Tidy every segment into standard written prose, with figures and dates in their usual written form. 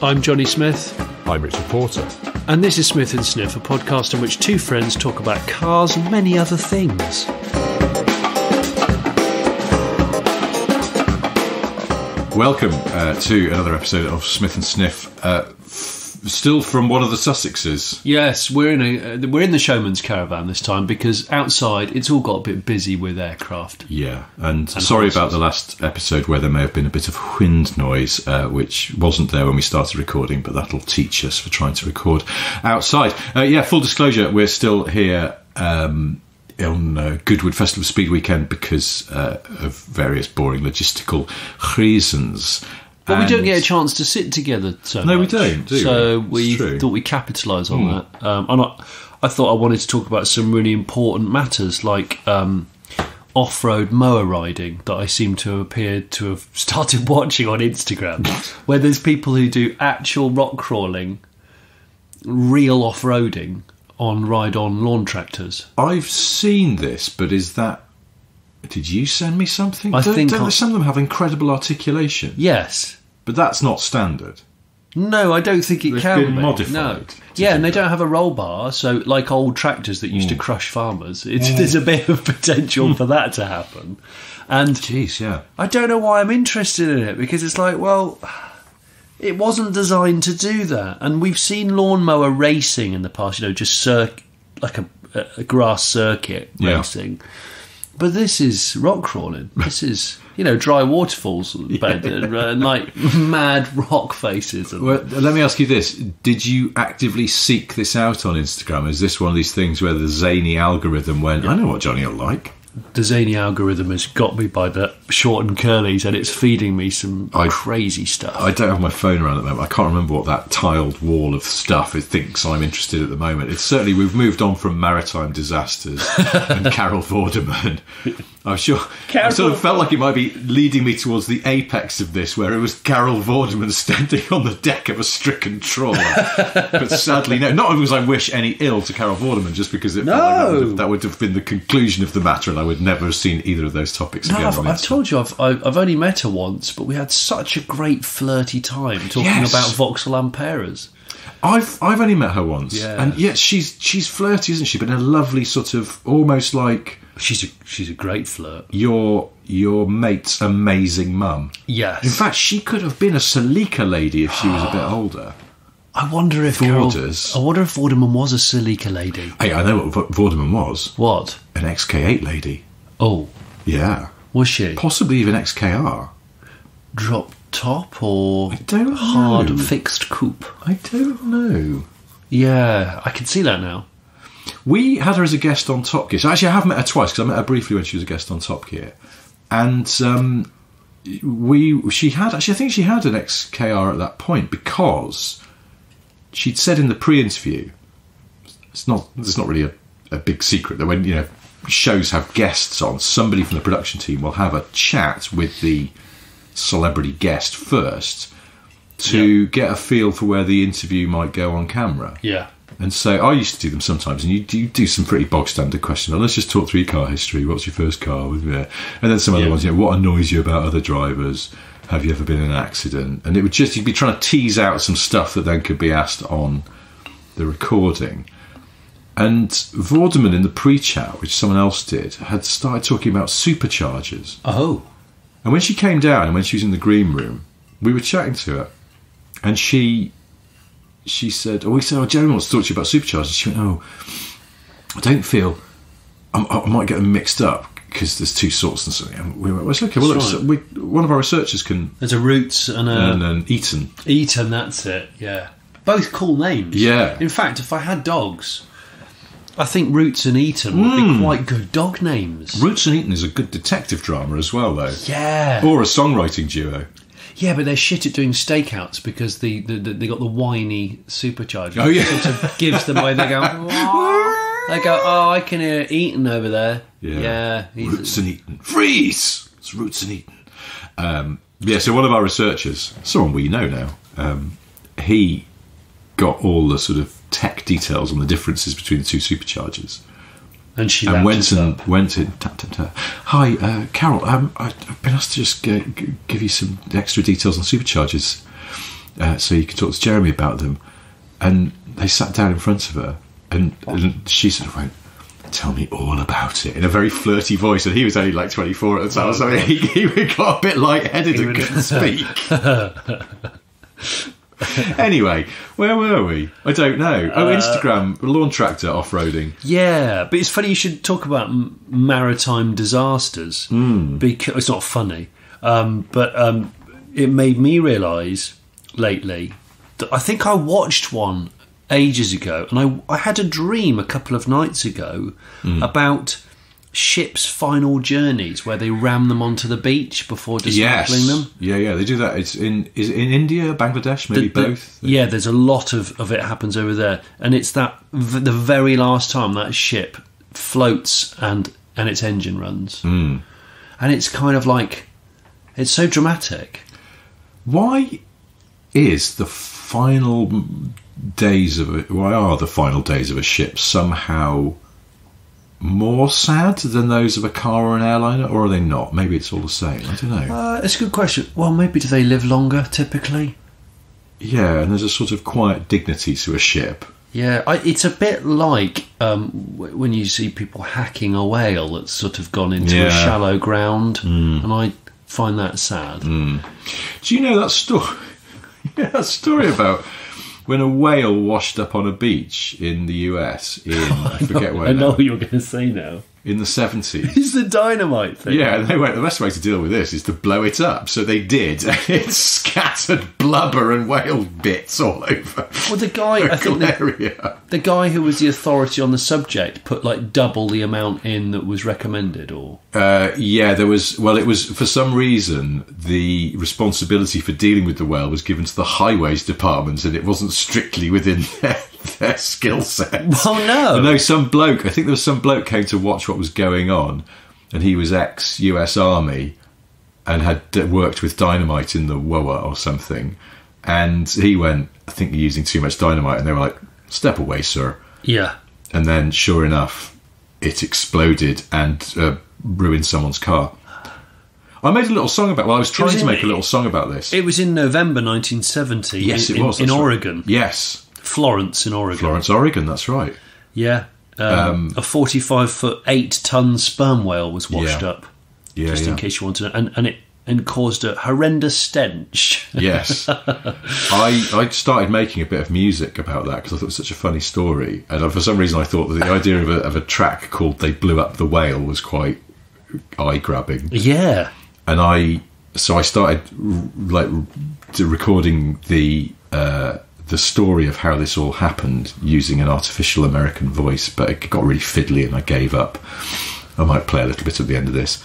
I'm Johnny Smith. I'm Richard Porter. And this is Smith & Sniff, a podcast in which two friends talk about cars and many other things. Welcome to another episode of Smith & Sniff, still from one of the Sussexes. Yes, we're in the showman's caravan this time because outside it's all got a bit busy with aircraft. Yeah, and sorry horses. About the last episode where there may have been a bit of wind noise, which wasn't there when we started recording, but that'll teach us for trying to record outside. Full disclosure, we're still here on Goodwood Festival Speed Weekend because of various boring logistical reasons. But we don't get a chance to sit together so much. No, we don't, do we? So we thought we'd capitalise on that. And I thought I wanted to talk about some really important matters like off-road mower riding that I seem to appear to have started watching on Instagram, where there's people who do actual rock crawling, real off-roading on ride-on lawn tractors. I've seen this, but is that... Did you send me something? Don't some of them have incredible articulation? Yes. But that's not standard. No, I don't think it can be. Modified. No. Yeah, and they don't have a roll bar, so like old tractors that used to crush farmers, there's a bit of potential for that to happen. And jeez, yeah. I don't know why I'm interested in it, because it's like, well, it wasn't designed to do that. And we've seen lawnmower racing in the past, just like a grass circuit racing. But this is rock crawling. This is, dry waterfalls and like mad rock faces. Well, let me ask you this. Did you actively seek this out on Instagram? Is this one of these things where the zany algorithm went, I know what Johnny will like? The zany algorithm has got me by the short and curlies, and it's feeding me some crazy stuff. I don't have my phone around at the moment. I can't remember what that tiled wall of stuff it thinks I'm interested at the moment. It's certainly, we've moved on from maritime disasters and Carol Vorderman. I'm sure. I sort of felt like it might be leading me towards the apex of this, where it was Carol Vorderman standing on the deck of a stricken trawler. But sadly, no. Not because I wish any ill to Carol Vorderman, just because it felt like that would have been the conclusion of the matter, and I would never have seen either of those topics again. I've told you, I've only met her once, but we had such a great flirty time talking about Vauxhall Amperas. I've only met her once, and yet she's flirty, isn't she? But in a lovely sort of almost like she's a great flirt. Your mate's amazing mum. Yes. In fact, she could have been a Celica lady if she was a bit older. I wonder if Vorderman was a Celica lady. Hey, I know what Vorderman was. What? An XK8 lady. Oh. Yeah. Was she? Possibly even XKR. Drop top or I don't hard know. Fixed coupe? I don't know. Yeah, I can see that now. We had her as a guest on Top Gear. So actually, I have met her twice because I met her briefly when she was a guest on Top Gear, and I think she had an XKR at that point because she'd said in the pre-interview. It's not really a big secret that when shows have guests on, somebody from the production team will have a chat with the celebrity guest first to get a feel for where the interview might go on camera. Yeah. And so I used to do them sometimes, and you do some pretty bog standard questions. Let's just talk through your car history. What's your first car? And then some other ones. What annoys you about other drivers? Have you ever been in an accident? And it would you'd be trying to tease out some stuff that then could be asked on the recording. And Vorderman in the pre-chat, which someone else did, had started talking about superchargers. Oh. And when she came down and when she was in the green room, we were chatting to her, and she said, Jeremy wants to talk to you about superchargers. She went, I don't feel, I might get them mixed up because there's two sorts and something. And we went, well, it's okay. Well, look, one of our researchers can... There's a Roots and an Eaton. Eaton, that's it, yeah. Both cool names. Yeah. In fact, if I had dogs, I think Roots and Eaton would be quite good dog names. Roots and Eaton is a good detective drama as well, though. Yeah. Or a songwriting duo. Yeah, but they're shit at doing stakeouts because they got the whiny supercharger. Oh, yeah. It sort of gives them away. They go, I can hear Eaton over there. Yeah. Roots and Eaton. Freeze! It's Roots and Eaton. So one of our researchers, someone we know now, he got all the sort of tech details on the differences between the two superchargers. And she went in. Tap, tap, tap. Hi, Carol. I've been asked to just give you some extra details on superchargers. so you can talk to Jeremy about them. And they sat down in front of her, and she sort of went, "Tell me all about it," in a very flirty voice. And he was only like 24 at the time, so he got a bit lightheaded and couldn't speak. Anyway, where were we? I don't know. Instagram, lawn tractor off-roading. Yeah, but it's funny you should talk about maritime disasters, because it's not funny, but it made me realise lately that I think I watched one ages ago, and I had a dream a couple of nights ago about ships' final journeys where they ram them onto the beach before dismantling them. Yeah, they do that. Is it in India, Bangladesh, maybe both? Yeah, there's a lot of it happens over there, and it's that the very last time that ship floats and its engine runs, and it's kind of like, it's so dramatic. Why is the final days of it? Why are the final days of a ship somehow more sad than those of a car or an airliner, or are they not? Maybe it's all the same. I don't know. It's a good question. Well, maybe do they live longer typically? Yeah, and there's a sort of quiet dignity to a ship. Yeah, it's a bit like when you see people hacking a whale that's sort of gone into a shallow ground, and I find that sad. Do you know that story? Yeah, that story about when a whale washed up on a beach in the US I forget where. I know what you're going to say now. In the 70s. It's the dynamite thing. Yeah, and they went, the best way to deal with this is to blow it up. So they did. And it scattered blubber and whale bits all over. Well, the guy, I think the guy who was the authority on the subject put like double the amount in that was recommended, or? Yeah, there was, well, it was, for some reason, the responsibility for dealing with the whale was given to the highways department, and it wasn't strictly within their skill set. Oh, no. No, I think there was some bloke came to watch what was going on, and he was ex-US Army and had worked with dynamite in the WOA or something, and he went, "I think you're using too much dynamite," and they were like, "Step away, sir." Yeah. And then, sure enough, it exploded and ruined someone's car. I made a little song about. Well, I was trying to make a little song about this. It was in November 1970. Yes, it was in right. Oregon. Yes, Florence in Oregon. Florence, Oregon. That's right. Yeah, a 45-foot, 8-ton sperm whale was washed up. Yeah, just in case you want to know, and caused a horrendous stench. Yes, I started making a bit of music about that because I thought it was such a funny story, and for some reason I thought that the idea of a track called "They Blew Up the Whale" was quite eye-grabbing. Yeah. And I started recording the story of how this all happened using an artificial American voice, but it got really fiddly and I gave up. I might play a little bit at the end of this.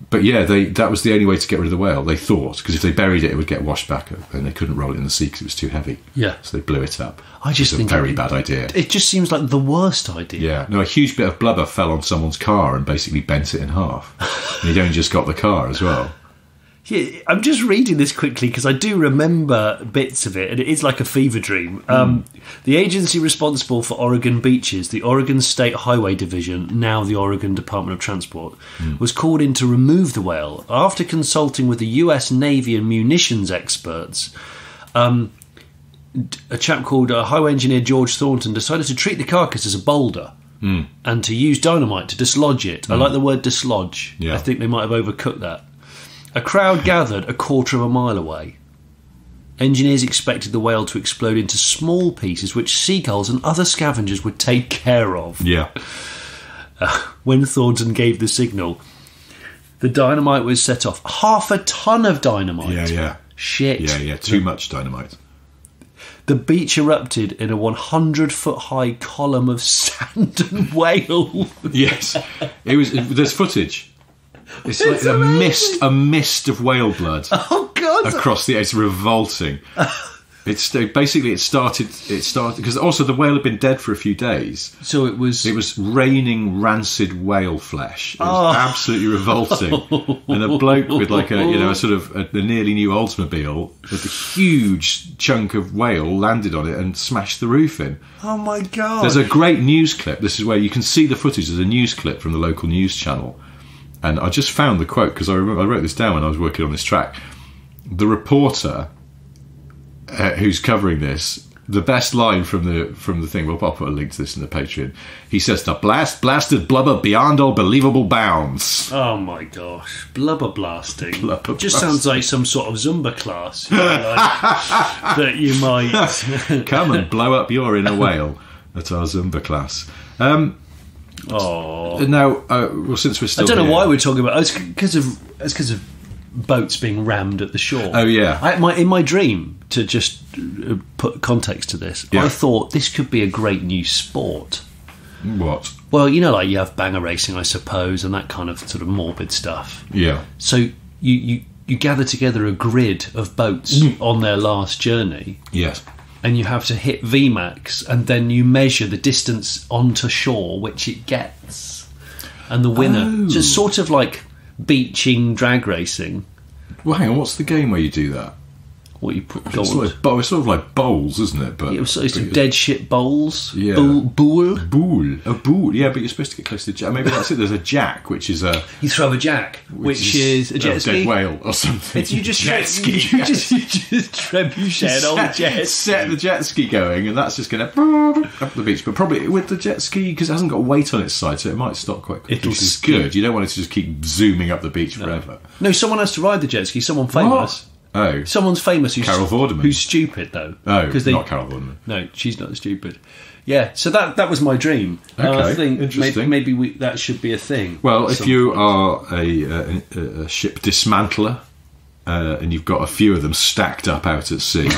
But yeah, that was the only way to get rid of the whale, they thought, because if they buried it, it would get washed back up, and they couldn't roll it in the sea because it was too heavy. Yeah. So they blew it up. I just think it's a very bad idea. It just seems like the worst idea. Yeah. No, a huge bit of blubber fell on someone's car and basically bent it in half. And he'd only just got the car as well. Yeah, I'm just reading this quickly because I do remember bits of it, and it is like a fever dream. The agency responsible for Oregon beaches, the Oregon State Highway Division, now the Oregon Department of Transport, was called in to remove the whale after consulting with the US Navy and munitions experts. A chap called highway engineer George Thornton decided to treat the carcass as a boulder and to use dynamite to dislodge it. I like the word dislodge. Yeah. I think they might have overcooked that. A crowd gathered a quarter of a mile away. Engineers expected the whale to explode into small pieces which seagulls and other scavengers would take care of. Yeah. When Thornton gave the signal, the dynamite was set off. 1/2 ton of dynamite. Yeah. Shit. Yeah. Too much dynamite. The beach erupted in a 100-foot high column of sand and whale. Yes. There's footage. It's like a mist of whale blood. Oh God! Across it's revolting. It started because also the whale had been dead for a few days. So it was raining rancid whale flesh. It was absolutely revolting. And a bloke with like a nearly new Oldsmobile with a huge chunk of whale landed on it and smashed the roof in. Oh my God! There's a great news clip. This is where you can see the footage. There's a news clip from the local news channel. And I just found the quote because I wrote this down when I was working on this track. the reporter who's covering this, the best line from the thing, I'll put a link to this in the Patreon. He says, "The blasted blubber beyond all believable bounds." Oh my gosh, blubber blasting. Blubber just blasting. sounds like some sort of Zumba class, you know, like, that you might come and blow up your inner whale at our Zumba class. Oh, Now, well, since we're still, I don't know here, why we're talking about. It's because of boats being rammed at the shore. Oh yeah. In my dream, to just put context to this, Yeah. I thought this could be a great new sport. What? Well, you know, like you have banger racing, I suppose, and that kind of sort of morbid stuff. Yeah. So you gather together a grid of boats on their last journey, Yes. and you have to hit VMAX, and then you measure the distance onto shore which it gets, and the winner. Oh. So it's sort of like beaching drag racing. Well, hang on. What's the game where you do that? What you put It's gold. sort of like bowls, isn't it? But It was sort of dead shit bowls. Yeah. Bool. Bool. A bool. Yeah, but you're supposed to get close to the jack. Maybe that's it. There's a jack, which is a You throw a jack, which is a jet ski. dead whale or something. It's you just jet ski. You just trebuchet an old jet. Set the jet ski going, and that's just going to up the beach. But probably with the jet ski, because it hasn't got weight on its side, so it might stop quite quickly. It'll Which is skid. good. You don't want it to just keep zooming up the beach forever. No, someone has to ride the jet ski. Someone famous. Oh, Someone's famous. Who's, Carol Vorderman. Who's stupid though. oh, because not Carol Vorderman. No, she's not stupid. Yeah, so that was my dream. Okay, I think interesting. maybe that should be a thing. Well, if Some- you are a ship dismantler and you've got a few of them stacked up out at sea,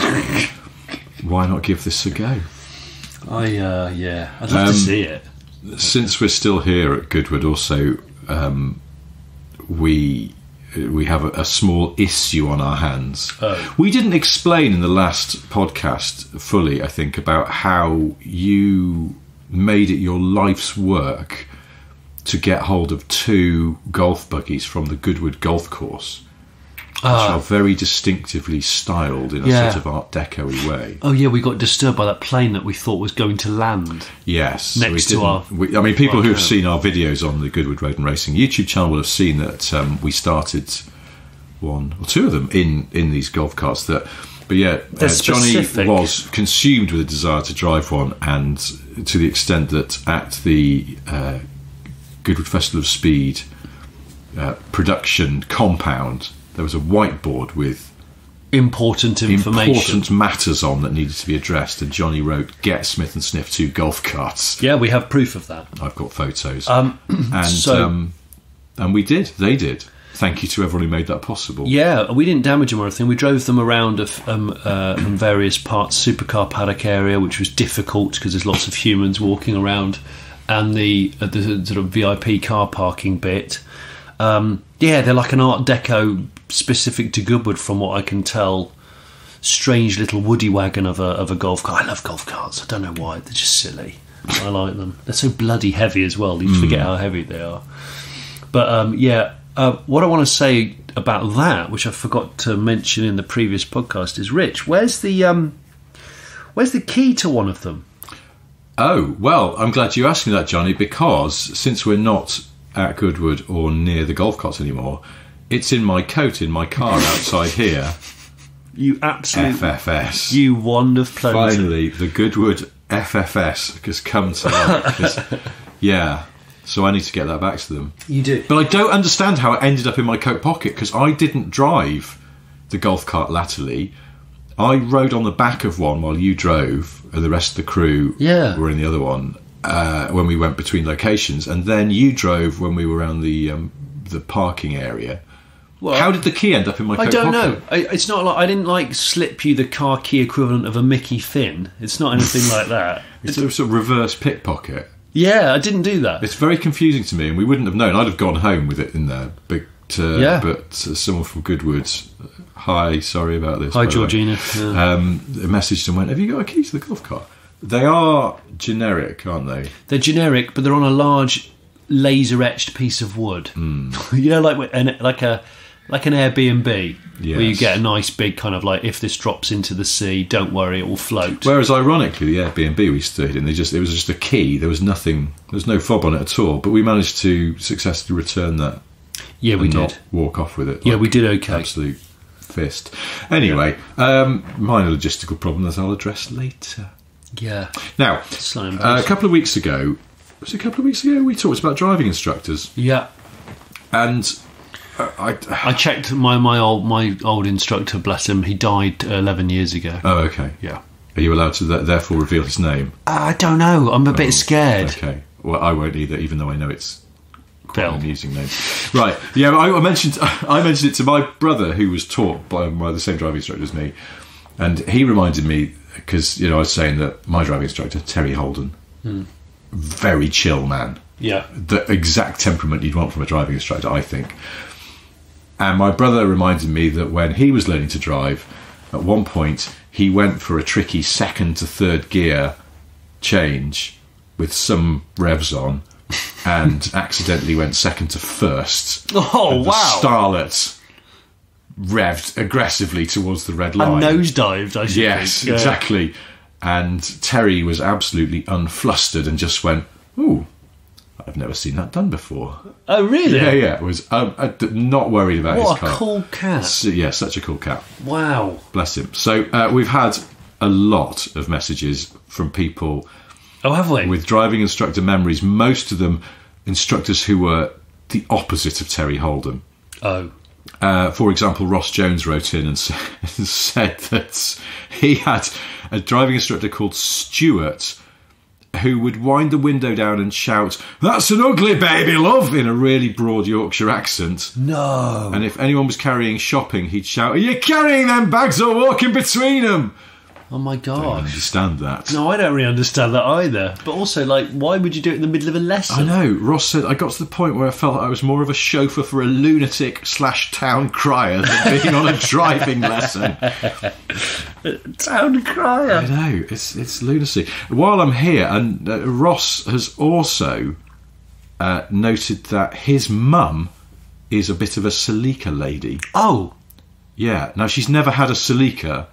why not give this a go? I'd love to see it. Since we're still here at Goodwood, also we have a small issue on our hands. Oh. We didn't explain in the last podcast fully, I think, about how you made it your life's work to get hold of 2 golf buggies from the Goodwood golf course, which are very distinctively styled in a Yeah. sort of Art Deco-y way. Oh yeah, we got disturbed by that plane that we thought was going to land. Yes. Next to didn't- our- I mean, people who've camp. seen our videos on the Goodwood Road and Racing YouTube channel will have seen that we started 1 or 2 of them in these golf carts. But yeah, Johnny specific. was consumed with a desire to drive one, and to the extent that at the Goodwood Festival of Speed production compound, there was a whiteboard with Important information. important matters on that needed to be addressed, and Johnny wrote, "Get Smith and Sniff 2 golf carts." Yeah, we have proof of that. I've got photos. So- And we did. They did. Thank you to everyone who made that possible. Yeah, we didn't damage them or anything. We drove them around various parts, supercar paddock area, which was difficult because there's lots of humans walking around, and the sort of VIP car parking bit. They're like an Art Deco specific to Goodwood, from what I can tell. Strange little woody wagon of a golf car. I love golf carts. I don't know why. They're just silly. I like them. They're so bloody heavy as well. You forget how heavy they are. But what I want to say about that, which I forgot to mention in the previous podcast, is Rich. Where's the key to one of them? Oh, well, I'm glad you asked me that, Johnny, because since we're not at Goodwood or near the golf carts anymore, it's in my coat in my car outside here. You absolute FFS. You wand of clothing. Finally, the Goodwood FFS has come to life. Yeah, so I need to get that back to them. You do. But I don't understand how it ended up in my coat pocket, because I didn't drive the golf cart latterly. I rode on the back of one while you drove, and the rest of the crew were in the other one when we went between locations, and then you drove when we were around the parking area. Well, how did the key end up in my coat I don't pocket? know. It's not like I didn't slip you the car key equivalent of a Mickey Finn. It's not anything like that. It's a sort of reverse pickpocket. Yeah, I didn't do that. It's very confusing to me, and we wouldn't have known. I'd have gone home with it in there. But someone from Goodwood, hi, sorry about this. Hi, by the way, Georgina. messaged and went, "Have you got a key to the golf cart?" They are generic, aren't they? They're generic, but they're on a large laser etched piece of wood. You know, like an Airbnb, where you get a nice big kind of like, if this drops into the sea, don't worry, it will float. Whereas ironically, the Airbnb we stayed in, it was just a key. There was nothing. There was no fob on it at all. But we managed to successfully return that. Yeah, we and did. Not walk off with it. Yeah, we did okay. Absolute fist. Anyway, minor logistical problem that I'll address later. Yeah. Now, a couple of weeks ago, we talked about driving instructors. Yeah. And I checked my old instructor, bless him, he died 11 years ago. Oh, okay. Yeah. Are you allowed to therefore reveal his name? I don't know. I'm a bit scared. Okay. Well, I won't either, even though I know it's quite Bill. an amusing name. Right. Yeah, I mentioned it to my brother, who was taught by the same driving instructor as me, and he reminded me, because I was saying that my driving instructor, Terry Holden, very chill man. Yeah. The exact temperament you'd want from a driving instructor, I think. And my brother reminded me that when he was learning to drive, at one point he went for a tricky second to third gear change with some revs on and accidentally went second to first. Oh, and wow. The starlet revved aggressively towards the red line. And nosedived, I should Yes, think. exactly. And Terry was absolutely unflustered and just went, "Ooh, I've never seen that done before." Oh, really? Yeah. It was not worried about What his car. a cool cat. Yeah, such a cool cat. Wow. Bless him. So we've had a lot of messages from people Oh, have we? with driving instructor memories, most of them instructors who were the opposite of Terry Holden. Oh. For example, Ross Jones wrote in and said that he had a driving instructor called Stuart who would wind the window down and shout, "That's an ugly baby, love," in a really broad Yorkshire accent. No. And if anyone was carrying shopping, he'd shout, "Are you carrying them bags or walking between them?" Oh, my I gosh. understand that. No, I don't really understand that either. But also, why would you do it in the middle of a lesson? I know. Ross said, I got to the point where I felt like I was more of a chauffeur for a lunatic/town crier than being on a driving lesson. Town crier. I know. It's lunacy. While I'm here, and Ross has also noted that his mum is a bit of a Celica lady. Oh. Yeah. Now, she's never had a Celica,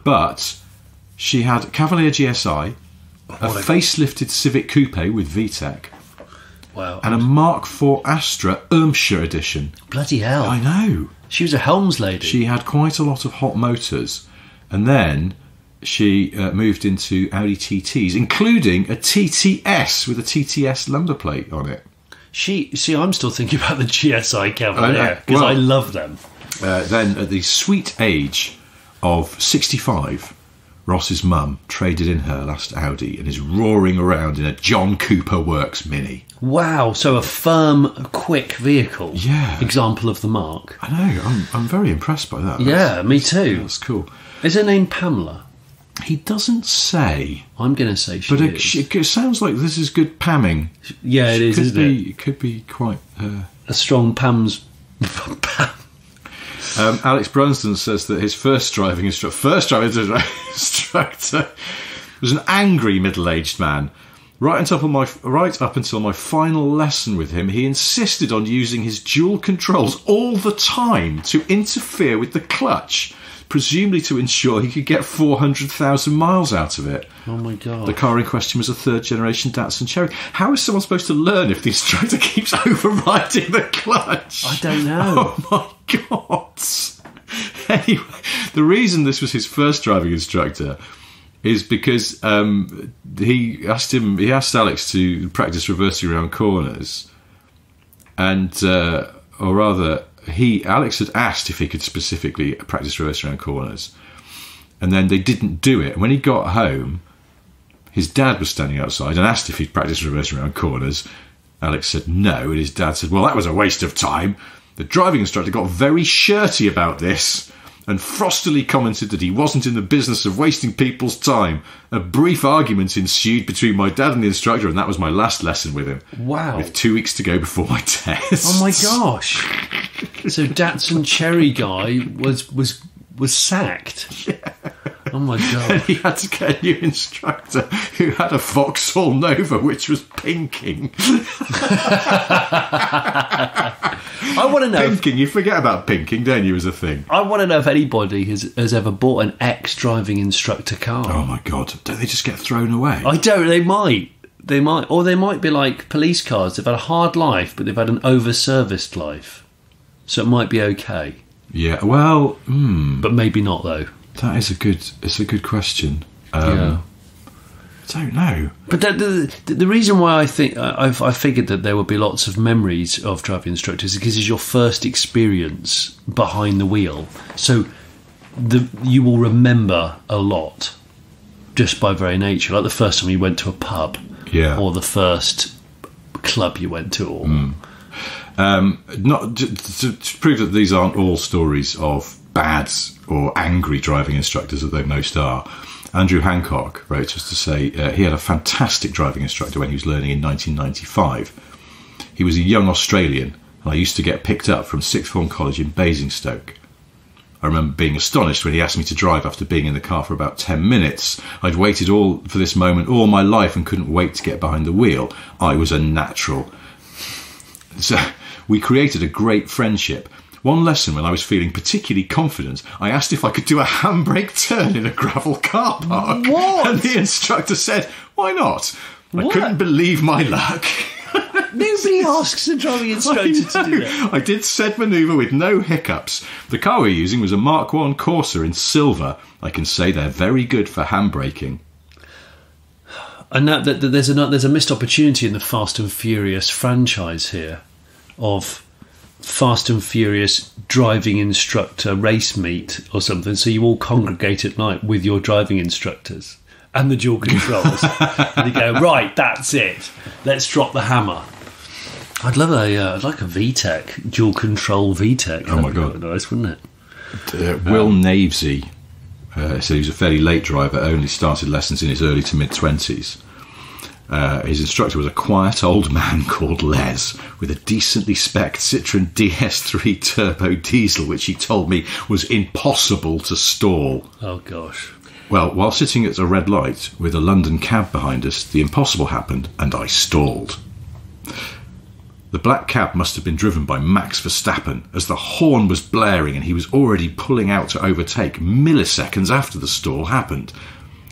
but she had Cavalier GSI, a facelifted Civic Coupe with VTEC, Wow. and a Mark IV Astra Ermshire edition. Bloody hell. I know. She was a Helms lady. She had quite a lot of hot motors, and then she moved into Audi TTs, including a TTS with a TTS number plate on it. I'm still thinking about the GSI Cavalier, because I love them. Then at the sweet age of 65, Ross's mum traded in her last Audi and is roaring around in a John Cooper Works Mini. Wow, so a firm, quick vehicle. Yeah. Example of the mark. I know, I'm very impressed by that. Yeah, me too. That's cool. Is her name Pamela? He doesn't say. I'm going to say she But is. it sounds like this is good pamming. Yeah, it is, isn't it? It could be quite... A strong Pam's... Alex Brunston says that his first driving instructor was an angry middle-aged man. Right up until my final lesson with him, he insisted on using his dual controls all the time to interfere with the clutch, presumably to ensure he could get 400,000 miles out of it. Oh my God. The car in question was a third-generation Datsun Cherry. How is someone supposed to learn if the instructor keeps overriding the clutch? I don't know. Oh my God. Anyway, the reason this was his first driving instructor is because he asked Alex to practice reversing around corners, and or rather, Alex had asked if he could specifically practice reversing around corners, and then they didn't do it. And when he got home, his dad was standing outside and asked if he'd practice reversing around corners. Alex said no, and his dad said, "Well, that was a waste of time." The driving instructor got very shirty about this and frostily commented that he wasn't in the business of wasting people's time. A brief argument ensued between my dad and the instructor, and that was my last lesson with him. Wow. With 2 weeks to go before my test. Oh my gosh. So Datsun Cherry guy was sacked. Yeah. Oh my God. And he had to get a new instructor who had a Vauxhall Nova which was pinking. I want to know. Pinking, you forget about pinking, don't you, as a thing? I want to know if anybody has ever bought an ex-driving instructor car. Oh my God, don't they just get thrown away? I don't. They might, or they might be like police cars. They've had a hard life, but they've had an over-serviced life, so it might be okay. Yeah, well, but maybe not though. that is it's a good question. I don't know. But the reason why I think I figured that there would be lots of memories of driving instructors is because it's your first experience behind the wheel, so you will remember a lot just by very nature, like the first time you went to a pub, or the first club you went to, or not to prove that these aren't all stories of bad or angry driving instructors, that they most are. Andrew Hancock wrote us to say he had a fantastic driving instructor when he was learning in 1995. He was a young Australian, and I used to get picked up from sixth form college in Basingstoke. I remember being astonished when he asked me to drive after being in the car for about 10 minutes. I'd waited for this moment all my life and couldn't wait to get behind the wheel. I was a natural. So we created a great friendship. One lesson, when I was feeling particularly confident, I asked if I could do a handbrake turn in a gravel car park. What? And the instructor said, why not? I couldn't believe my luck. nobody asks a driving instructor to do that. I did said manoeuvre with no hiccups. The car we were using was a Mark I Corsa in silver. I can say they're very good for handbraking. And that there's a missed opportunity in the Fast and Furious franchise here of Fast and Furious driving instructor race meet or something, so you all congregate at night with your driving instructors and the dual controls and you go, right, that's it, let's drop the hammer. I'd like a VTEC, dual control VTEC. Oh my god, nice, wouldn't it? Will Navesey said he was a fairly late driver, only started lessons in his early to mid-20s. His instructor was a quiet old man called Les, with a decently spec'd Citroen DS3 turbo diesel, which he told me was impossible to stall. Oh gosh. Well, while sitting at a red light with a London cab behind us, the impossible happened and I stalled. The black cab must have been driven by Max Verstappen, as the horn was blaring and he was already pulling out to overtake milliseconds after the stall happened.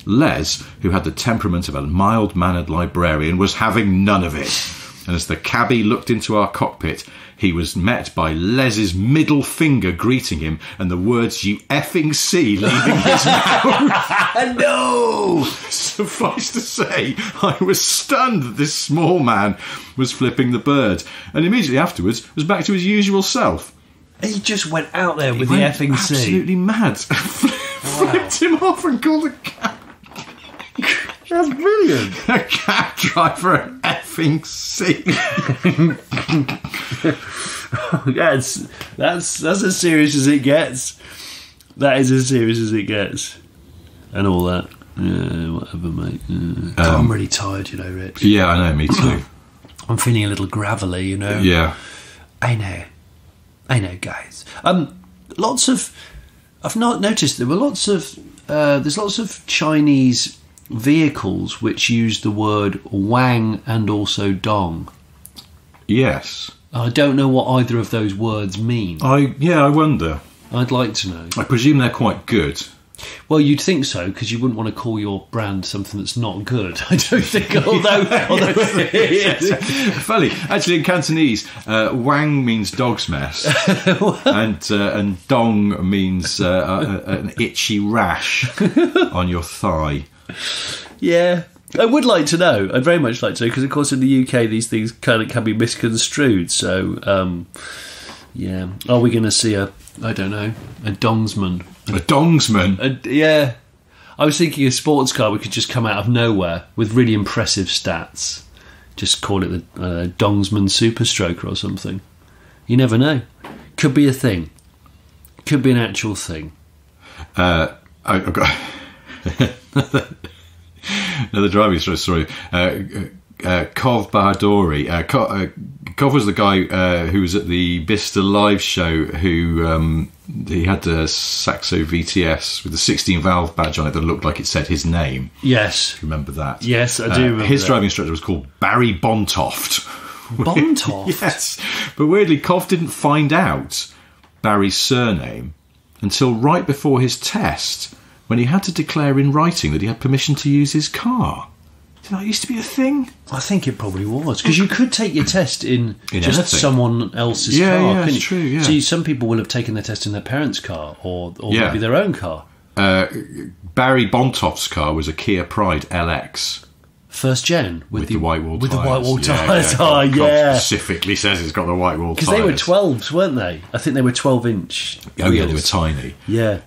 Les, who had the temperament of a mild-mannered librarian, was having none of it. And as the cabbie looked into our cockpit, he was met by Les's middle finger greeting him and the words, "You effing see," leaving his mouth. No! Suffice to say, I was stunned that this small man was flipping the bird, and immediately afterwards was back to his usual self. He just went out there with the effing C. Absolutely mad. Flipped him off and called a cab. That's brilliant. A cab driver an effing C. That's as serious as it gets. That is as serious as it gets. And all that. Yeah, whatever, mate. Yeah. I'm really tired, you know, Rich. Yeah, I know, me too. I'm feeling a little gravelly, you know. Yeah. I know, guys. I've not noticed there were lots of there's lots of Chinese vehicles which use the word wang and also dong. Yes. I don't know what either of those words mean. I wonder. I'd like to know. I presume they're quite good. Well, you'd think so, because you wouldn't want to call your brand something that's not good. I don't think, although Funny, actually, in Cantonese, wang means dog's mess, and dong means an itchy rash on your thigh. Yeah, I would like to know. I'd very much like to know, because of course in the UK these things can be misconstrued. So, yeah, are we going to see a dongsman? A dongsman? Yeah. I was thinking a sports car we could just come out of nowhere with really impressive stats. Just call it the Dongsman Super Stroker or something. You never know. Could be a thing. Could be an actual thing. I've got another driving story. Kov Bahadori. Kov was the guy who was at the Bicester live show who he had the Saxo VTS with the 16 valve badge on it that looked like it said his name. Yes. Remember that? Yes, I do remember his that. driving instructor was called Barry Bontoft. Bontoft? Yes. But weirdly, Kov didn't find out Barry's surname until right before his test, when he had to declare in writing that he had permission to use his car. Did that used to be a thing? I think it probably was, because you could take your test in just anything. someone else's car. Yeah, couldn't it's you? true, yeah. See, some people will have taken their test in their parents' car or maybe their own car. Barry Bontoff's car was a Kia Pride LX. First gen With the white wall with tyres. the white wall Yeah, tyres. yeah. Oh, yeah. Specifically says it's got the white wall tyres. Because they were 12s, weren't they? I think they were 12-inch. Oh, yeah, they were tiny. Yeah.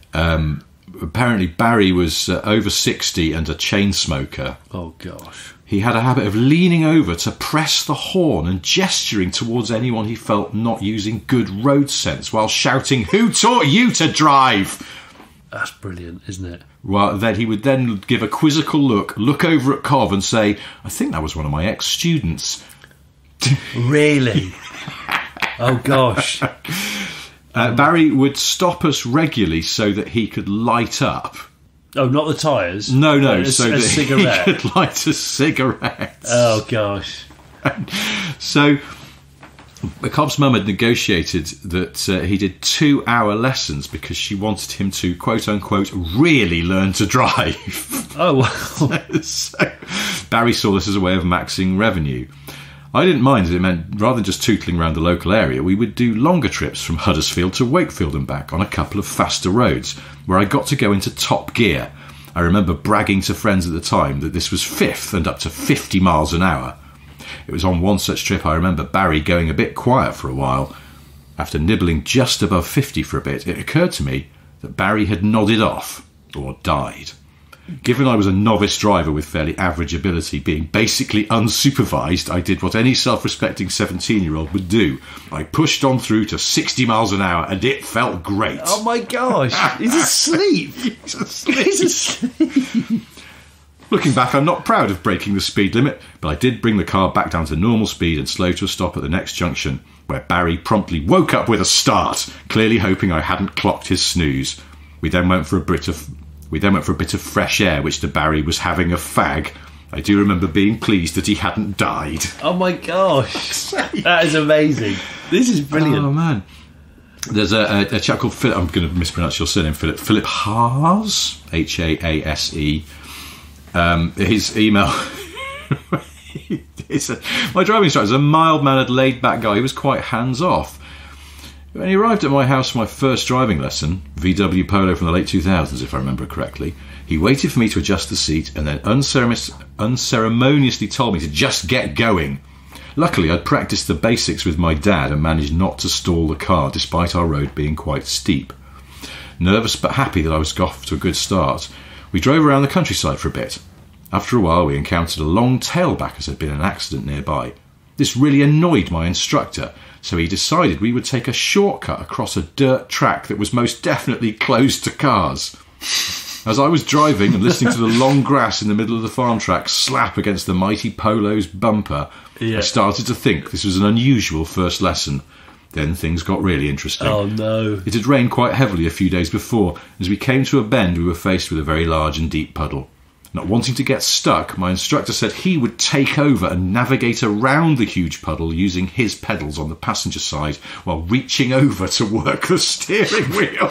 Apparently, Barry was over 60 and a chain smoker. Oh, gosh. He had a habit of leaning over to press the horn and gesturing towards anyone he felt not using good road sense while shouting, "Who taught you to drive?" That's brilliant, isn't it? Well, then he would then give a quizzical look over at Cov and say, "I think that was one of my ex-students." Really? Oh, gosh. Barry would stop us regularly so that he could light up. Oh, not the tyres? No, so that cigarette. He could light a cigarette. Oh, gosh. So, Cobb's mum had negotiated that he did 2-hour lessons because she wanted him to, quote-unquote, really learn to drive. Oh, wow. So, Barry saw this as a way of maxing revenue. I didn't mind, as it meant rather than just tootling around the local area, we would do longer trips from Huddersfield to Wakefield and back on a couple of faster roads, where I got to go into top gear. I remember bragging to friends at the time that this was fifth and up to 50 miles an hour. It was on one such trip I remember Barry going a bit quiet for a while. After nibbling just above 50 for a bit, it occurred to me that Barry had nodded off, or died. Given I was a novice driver with fairly average ability, being basically unsupervised, I did what any self-respecting 17-year-old would do. I pushed on through to 60 miles an hour, and it felt great. Oh, my gosh. He's asleep. He's asleep. He's asleep. Looking back, I'm not proud of breaking the speed limit, but I did bring the car back down to normal speed and slow to a stop at the next junction, where Barry promptly woke up with a start, clearly hoping I hadn't clocked his snooze. We then went for a bit of fresh air, which to Barry was having a fag. I do remember being pleased that he hadn't died. Oh, my gosh. That is amazing. This is brilliant. Oh, man. There's a chap called Philip. I'm going to mispronounce your surname, Philip. Philip Haas, Haase. His email. My driving instructor is a mild-mannered, laid-back guy. He was quite hands-off. When he arrived at my house for my first driving lesson, VW Polo from the late 2000s, if I remember correctly, he waited for me to adjust the seat and then unceremoniously told me to just get going. Luckily, I'd practiced the basics with my dad and managed not to stall the car, despite our road being quite steep. Nervous but happy that I was off to a good start, we drove around the countryside for a bit. After a while, we encountered a long tailback as there had been an accident nearby. This really annoyed my instructor, so he decided we would take a shortcut across a dirt track that was most definitely closed to cars. As I was driving and listening to the long grass in the middle of the farm track slap against the mighty Polo's bumper, I started to think this was an unusual first lesson. Then things got really interesting. Oh, no. It had rained quite heavily a few days before. As we came to a bend, we were faced with a very large and deep puddle. Not wanting to get stuck, my instructor said he would take over and navigate around the huge puddle using his pedals on the passenger side while reaching over to work the steering wheel.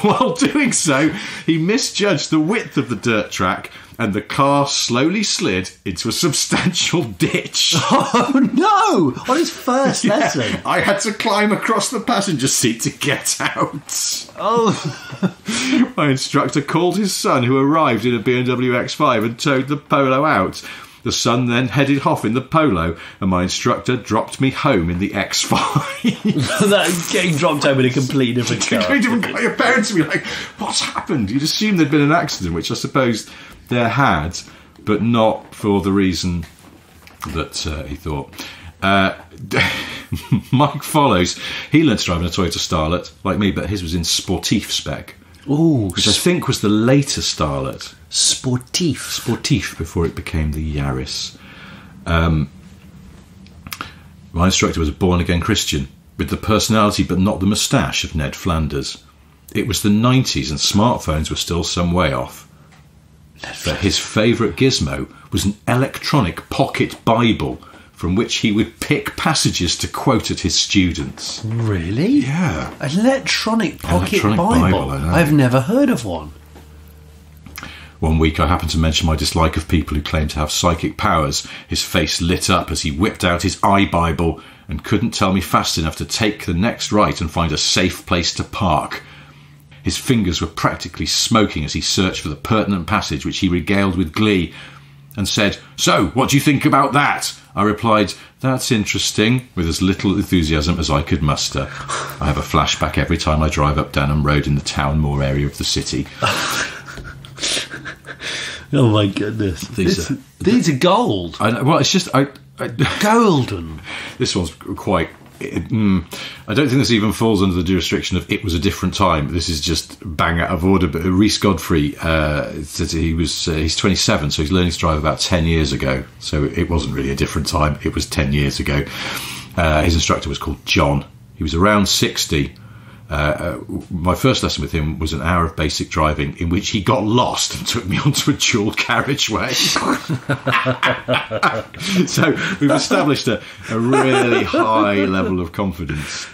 While doing so, he misjudged the width of the dirt track and the car slowly slid into a substantial ditch. Oh, no! On his first lesson. I had to climb across the passenger seat to get out. Oh. My instructor called his son, who arrived in a BMW X5, and towed the Polo out. The son then headed off in the Polo, and my instructor dropped me home in the X5. That getting dropped home in a completely different car. Your parents would be like, what's happened? You'd assume there'd been an accident, which I suppose there had, but not for the reason that he thought. Mike follows. He learned to drive in a Toyota Starlet, like me, but his was in Sportif spec. Ooh, which I think was the later Starlet. Sportif, before it became the Yaris. My instructor was a born-again Christian, with the personality but not the moustache of Ned Flanders. It was the 90s and smartphones were still some way off. But his favourite gizmo was an electronic pocket Bible from which he would pick passages to quote at his students. Really? Yeah. Electronic pocket Bible. I know. I've never heard of one. One week I happened to mention my dislike of people who claim to have psychic powers. His face lit up as he whipped out his iBible and couldn't tell me fast enough to take the next right and find a safe place to park. His fingers were practically smoking as he searched for the pertinent passage, which he regaled with glee and said, "So, what do you think about that?" I replied, "That's interesting," with as little enthusiasm as I could muster. I have a flashback every time I drive up Denham Road in the Town Moor area of the city. Oh my goodness! These are gold. Well, it's just golden. This one's quite. I don't think this even falls under the jurisdiction of "it was a different time." This is just bang out of order. But Rhys Godfrey, he's 27, so he's learning to drive about 10 years ago. So it wasn't really a different time. It was 10 years ago. His instructor was called John. He was around 60. My first lesson with him was an hour of basic driving in which he got lost and took me onto a dual carriageway. So we've established a really high level of confidence.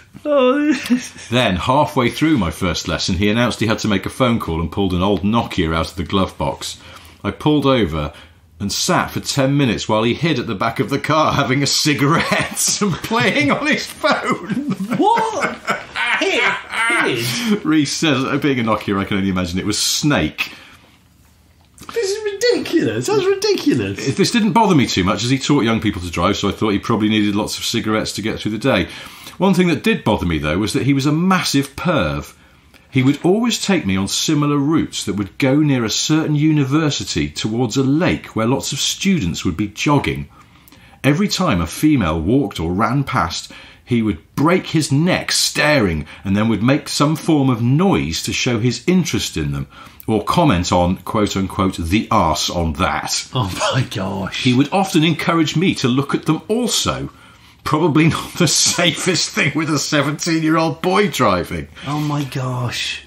Then, halfway through my first lesson, he announced he had to make a phone call and pulled an old Nokia out of the glove box. I pulled over and sat for 10 minutes while he hid at the back of the car having a cigarette and playing on his phone. What? Rhys says, being a Nokia, I can only imagine it was Snake. This is ridiculous. That's ridiculous. This didn't bother me too much as he taught young people to drive, so I thought he probably needed lots of cigarettes to get through the day. One thing that did bother me, though, was that he was a massive perv. He would always take me on similar routes that would go near a certain university towards a lake where lots of students would be jogging. Every time a female walked or ran past, he would break his neck staring and then would make some form of noise to show his interest in them or comment on, quote-unquote, the arse on that. Oh, my gosh. He would often encourage me to look at them also. Probably not the safest thing with a 17-year-old boy driving. Oh, my gosh.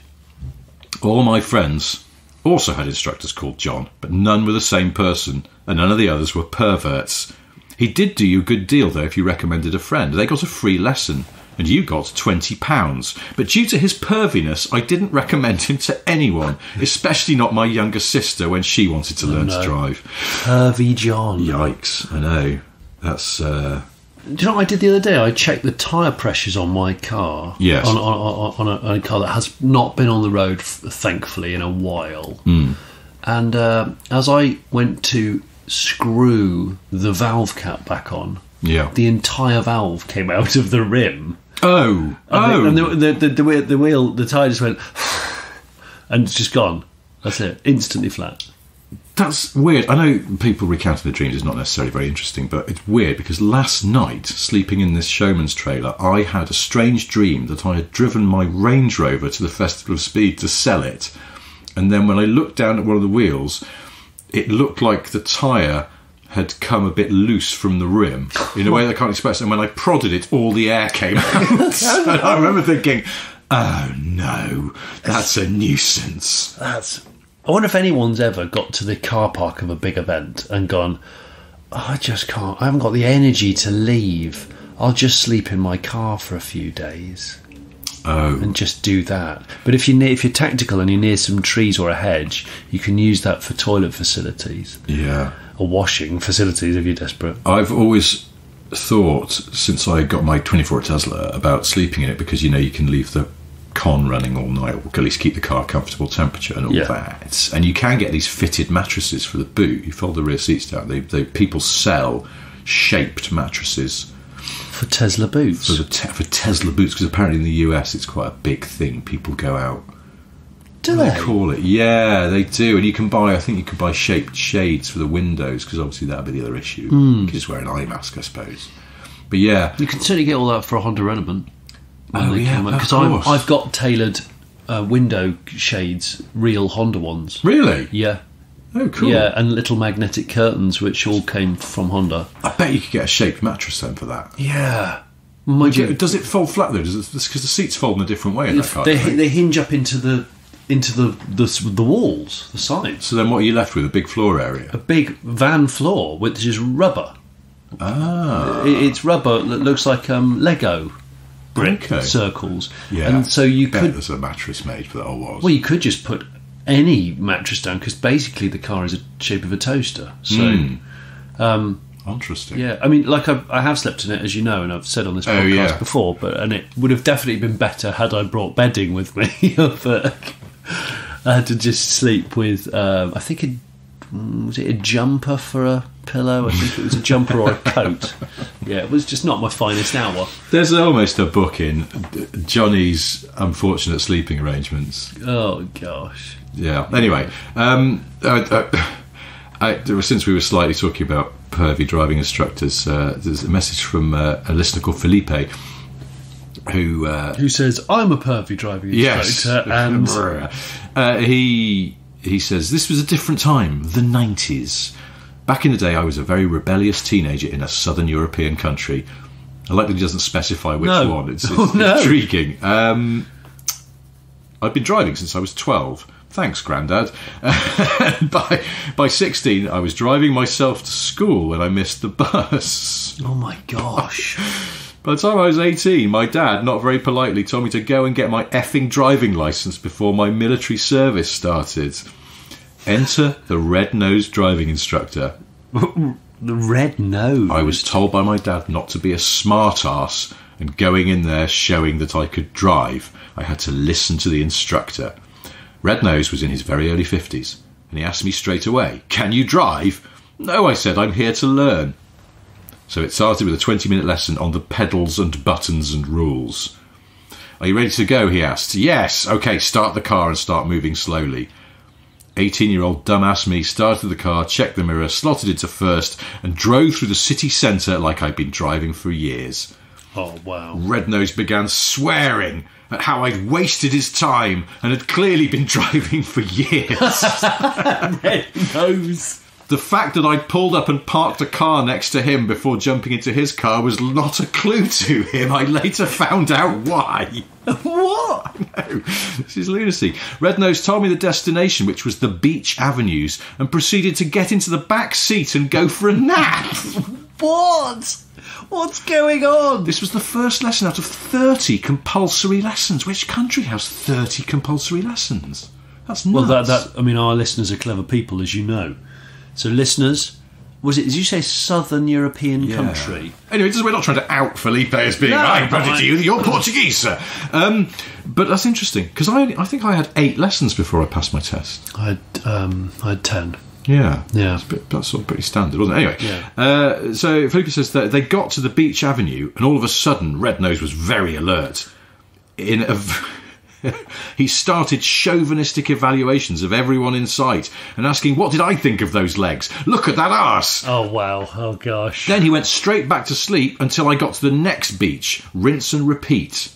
All my friends also had instructors called John, but none were the same person, and none of the others were perverts. He did do you a good deal, though, if you recommended a friend. They got a free lesson, and you got £20. But due to his perviness, I didn't recommend him to anyone, especially not my younger sister when she wanted to learn to drive. Pervy John. Yikes, I know. That's... Do you know what I did the other day? I checked the tyre pressures on my car. Yes. On a car that has not been on the road, thankfully, in a while. And as I went to screw the valve cap back on, the entire valve came out of the rim. And the tyre just went and it's just gone. That's it, instantly flat. That's weird. I know people recounting their dreams is not necessarily very interesting, but it's weird because last night, sleeping in this showman's trailer, I had a strange dream that I had driven my Range Rover to the Festival of Speed to sell it, and then when I looked down at one of the wheels, it looked like the tyre had come a bit loose from the rim in a way that I can't express. And when I prodded it, all the air came out. And I remember thinking, oh no, that's a nuisance. I wonder if anyone's ever got to the car park of a big event and gone, oh, I just can't, I haven't got the energy to leave. I'll just sleep in my car for a few days. Oh. And just do that. But if you're tactical and you're near some trees or a hedge, you can use that for toilet facilities. Yeah. Or washing facilities if you're desperate. I've always thought, since I got my 24 Tesla, about sleeping in it because, you know, you can leave the con running all night, or at least keep the car comfortable temperature and all that. And you can get these fitted mattresses for the boot. You fold the rear seats down. People sell shaped mattresses for Tesla boots. For Tesla boots, because apparently in the US it's quite a big thing. People go out. Do they call it? Yeah, they do. And you can buy. I think you can buy shaped shades for the windows because obviously that'd be the other issue. You can just wear an eye mask, I suppose. But yeah, you can certainly get all that for a Honda Element. Oh yeah, because I've got tailored window shades, real Honda ones. Really? Yeah. Oh, cool. Yeah, and little magnetic curtains, which all came from Honda. I bet you could get a shaped mattress then for that. Yeah. Does it fold flat though? Because the seats fold in a different way in that car. They hinge up into the walls, the sides. So then, what are you left with? A big floor area. A big van floor, which is rubber. Ah. It's rubber that looks like Lego brick circles. Yeah. And so you bet could. There's a mattress made for that. Or was. Well, you could just put any mattress down, because basically the car is the shape of a toaster. So, interesting. Yeah, I mean, like I have slept in it, as you know, and I've said on this podcast before, and it would have definitely been better had I brought bedding with me. But I had to just sleep with, I think, was it a jumper for a pillow? I think it was a jumper or a coat. Yeah, it was just not my finest hour. There's almost a book in Johnny's unfortunate sleeping arrangements. Oh, gosh. Yeah. Anyway, since we were slightly talking about pervy driving instructors, there's a message from a listener called Felipe, who says, I'm a pervy driving instructor. And he says, this was a different time, the 90s. Back in the day, I was a very rebellious teenager in a southern European country. I like that he doesn't specify which one. It's intriguing. I've been driving since I was 12. Thanks, Grandad. By 16, I was driving myself to school when I missed the bus. Oh, my gosh. By the time I was 18, my dad, not very politely, told me to go and get my effing driving licence before my military service started. Enter the red-nosed driving instructor. The red nose? I was told by my dad not to be a smart-ass, and going in there showing that I could drive, I had to listen to the instructor. Red Nose was in his very early 50s, and he asked me straight away, can you drive? No, I said, I'm here to learn. So it started with a 20-minute lesson on the pedals and buttons and rules. Are you ready to go, he asked. Yes. OK, start the car and start moving slowly. 18-year-old dumbass me started the car, checked the mirror, slotted into first, and drove through the city centre like I'd been driving for years. Oh, wow. Red Nose began swearing at how I'd wasted his time and had clearly been driving for years. Red Nose. The fact that I'd pulled up and parked a car next to him before jumping into his car was not a clue to him. I later found out why. What? No, this is lunacy. Red Nose told me the destination, which was the Beach Avenues, and proceeded to get into the back seat and go for a nap. What? What's going on? This was the first lesson out of 30 compulsory lessons. Which country has 30 compulsory lessons? That's nuts. Well, I mean, our listeners are clever people, as you know. So, listeners, did you say Southern European country? Anyway, we're not trying to out Felipe as being, I'm better to you, you're Portuguese, sir. But that's interesting, because I think I had 8 lessons before I passed my test. I had 10. Yeah. That's sort of pretty standard, wasn't it? Anyway, so Felipe says that they got to the Beach Avenue, and all of a sudden, Red Nose was very alert. He started chauvinistic evaluations of everyone in sight and asking, what did I think of those legs? Look at that arse! Oh, wow. Oh, gosh. Then he went straight back to sleep until I got to the next beach. Rinse and repeat.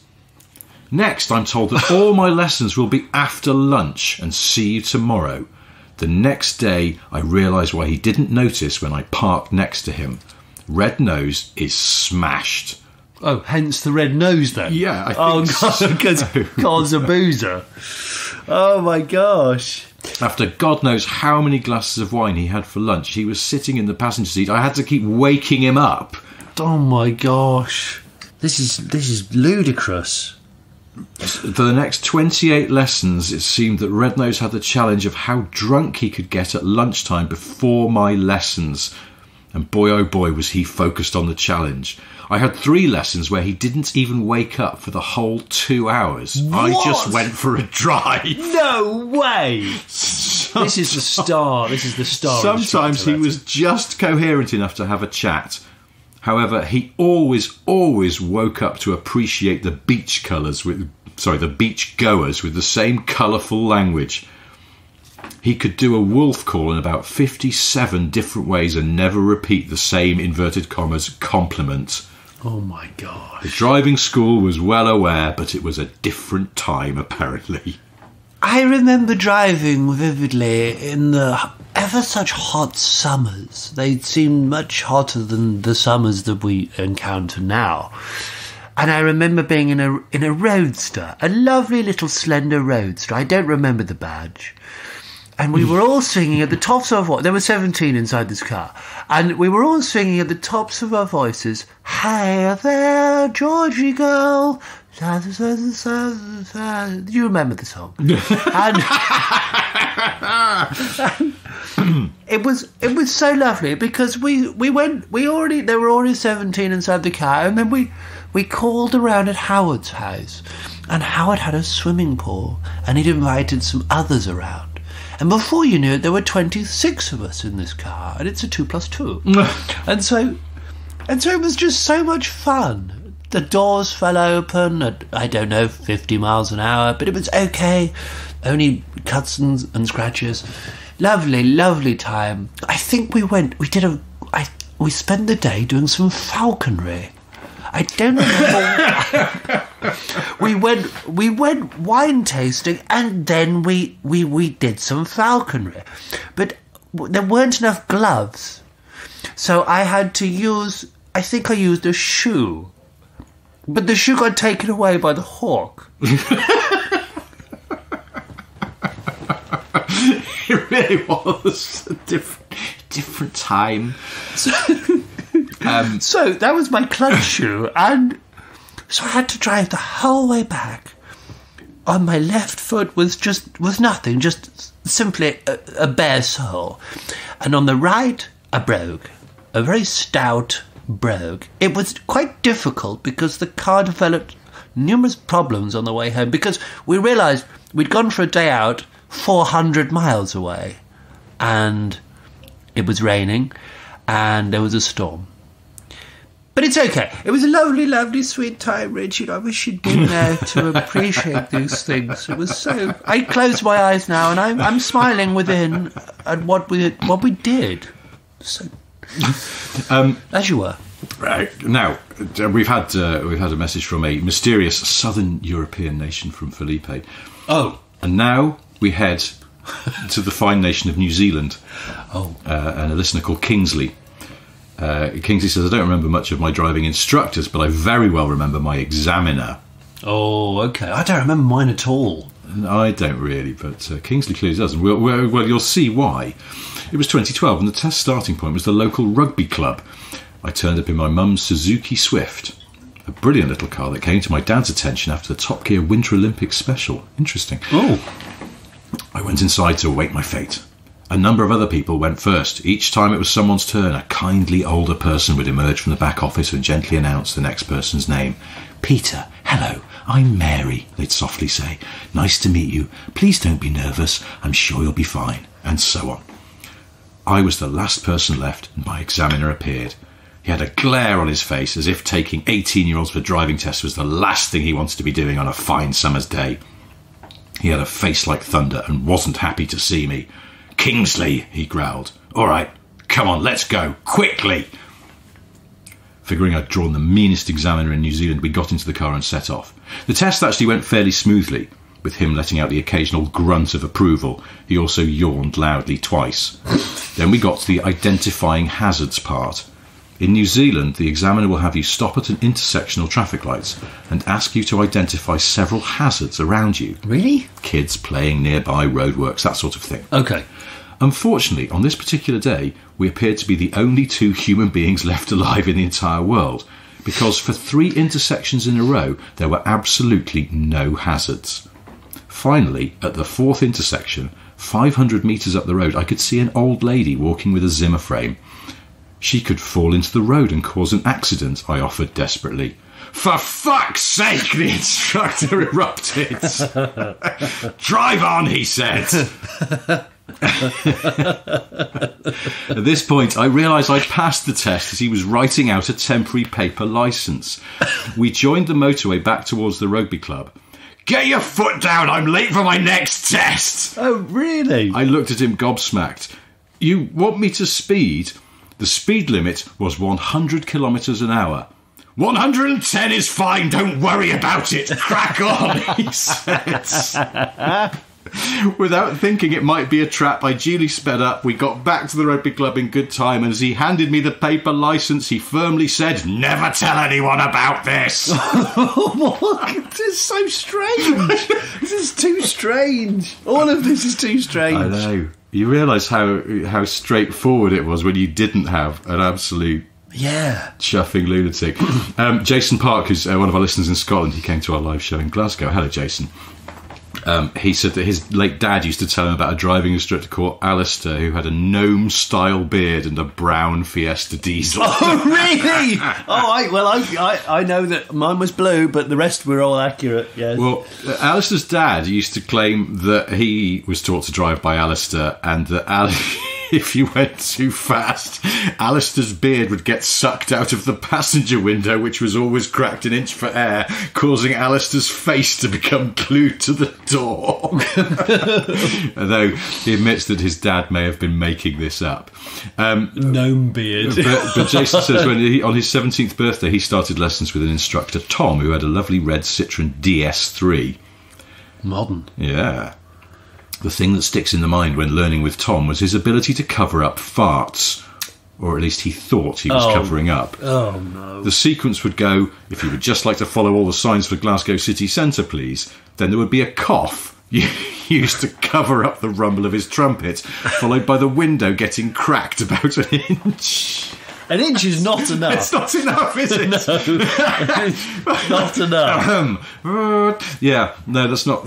Next, I'm told that all my lessons will be after lunch and see you tomorrow. The next day, I realised why he didn't notice when I parked next to him. Red Nose is smashed. Oh, hence the red nose, then? Yeah, I think so. Because God's a boozer. Oh, my gosh. After God knows how many glasses of wine he had for lunch, he was sitting in the passenger seat. I had to keep waking him up. Oh, my gosh. This is ludicrous. For the next 28 lessons, it seemed that Red Nose had the challenge of how drunk he could get at lunchtime before my lessons. And boy, oh boy, was he focused on the challenge. I had 3 lessons where he didn't even wake up for the whole 2 hours. What? I just went for a drive. No way! This is the star. Sometimes he was just coherent enough to have a chat. However, he always woke up to appreciate the beach goers with the same colourful language. He could do a wolf call in about 57 different ways and never repeat the same inverted commas compliment. Oh my gosh. The driving school was well aware, but it was a different time, apparently. I remember driving vividly in the ever such hot summers. They seemed much hotter than the summers that we encounter now. And I remember being in a roadster, a lovely little slender roadster. I don't remember the badge. And we were all singing at the tops of our voices. There were 17 inside this car. And we were all singing at the tops of our voices, "Hey there, Georgie girl." Do you remember the song? And It was so lovely because there were already 17 inside the car, and then we called around at Howard's house, and Howard had a swimming pool, and he'd invited some others around, and before you knew it, there were 26 of us in this car, and it's a 2 + 2, and so it was just so much fun. The doors fell open at, I don't know, 50 miles an hour, but it was okay. Only cuts and scratches. Lovely, lovely time. I think we spent the day doing some falconry. I don't remember. we went wine tasting, and then we did some falconry. But there weren't enough gloves. So I had to use, I think I used a shoe. But the shoe got taken away by the hawk. It really was a different time. So that was my clutch shoe, and so I had to drive the whole way back. On my left foot was nothing, just simply a bare sole, and on the right a brogue, a very stout brogue. It was quite difficult because the car developed numerous problems on the way home, because we realised we'd gone for a day out 400 miles away, and it was raining and there was a storm. But it's okay. It was a lovely, lovely, sweet time, Richard. I wish you'd been there to appreciate these things. It was so... I close my eyes now, and I'm smiling within at what we did. So, as you were. Right. Now, we've had a message from a mysterious southern European nation from Felipe. Oh. And now we head to the fine nation of New Zealand. Oh. And a listener called Kingsley. Kingsley says, I don't remember much of my driving instructors, but I very well remember my examiner. Oh, okay. I don't remember mine at all. I don't really, but Kingsley clearly does. And well, you'll see why. It was 2012, and the test starting point was the local rugby club. I turned up in my mum's Suzuki Swift, a brilliant little car that came to my dad's attention after the Top Gear Winter Olympics special. Interesting. Oh. I went inside to await my fate. A number of other people went first. Each time it was someone's turn, a kindly older person would emerge from the back office and gently announce the next person's name. Peter, hello, I'm Mary, they'd softly say. Nice to meet you. Please don't be nervous. I'm sure you'll be fine. And so on. I was the last person left, and my examiner appeared. He had a glare on his face, as if taking 18-year-olds for driving tests was the last thing he wanted to be doing on a fine summer's day. He had a face like thunder and wasn't happy to see me. Kingsley, he growled. All right, come on, let's go, quickly. Figuring I'd drawn the meanest examiner in New Zealand, we got into the car and set off. The test actually went fairly smoothly, with him letting out the occasional grunt of approval. He also yawned loudly twice. Then we got to the identifying hazards part. In New Zealand, the examiner will have you stop at an intersection or traffic lights and ask you to identify several hazards around you. Really? Kids playing nearby, roadworks, that sort of thing. Okay. Unfortunately, on this particular day, we appeared to be the only two human beings left alive in the entire world, because for 3 intersections in a row, there were absolutely no hazards. Finally, at the 4th intersection, 500 metres up the road, I could see an old lady walking with a Zimmer frame. She could fall into the road and cause an accident, I offered desperately. For fuck's sake, the instructor erupted. Drive on, he said. At this point, I realised I'd passed the test as he was writing out a temporary paper licence. We joined the motorway back towards the rugby club. Get your foot down, I'm late for my next test. Oh, really? I looked at him gobsmacked. You want me to speed? The speed limit was 100 kilometres an hour. 110 is fine, don't worry about it. Crack on, he said. Without thinking it might be a trap, I duly sped up. We got back to the rugby club in good time, and as he handed me the paper licence, he firmly said, never tell anyone about this. What? This is so strange. This is too strange. All of this is too strange. I know. You realise how straightforward it was when you didn't have an absolute chuffing lunatic. Jason Park, who's one of our listeners in Scotland, he came to our live show in Glasgow. Hello, Jason. He said that his late dad used to tell him about a driving instructor called Alistair who had a gnome-style beard and a brown Fiesta diesel. Oh, really? I know that mine was blue, but the rest were all accurate, yes. Well, Alistair's dad used to claim that he was taught to drive by Alistair, and that if you went too fast, Alistair's beard would get sucked out of the passenger window, which was always cracked an inch for air, causing Alistair's face to become glued to the door. Although he admits that his dad may have been making this up. Gnome beard. But Jason says on his 17th birthday, he started lessons with an instructor, Tom, who had a lovely red Citroen DS3. Modern. Yeah. The thing that sticks in the mind when learning with Tom was his ability to cover up farts, or at least he thought he was covering up. Oh, no. The sequence would go, if you would just like to follow all the signs for Glasgow city centre, please, then there would be a cough used to cover up the rumble of his trumpet, followed by the window getting cracked about an inch. An inch is not enough. It's not enough, is it? No, not enough. Yeah, no, that's not.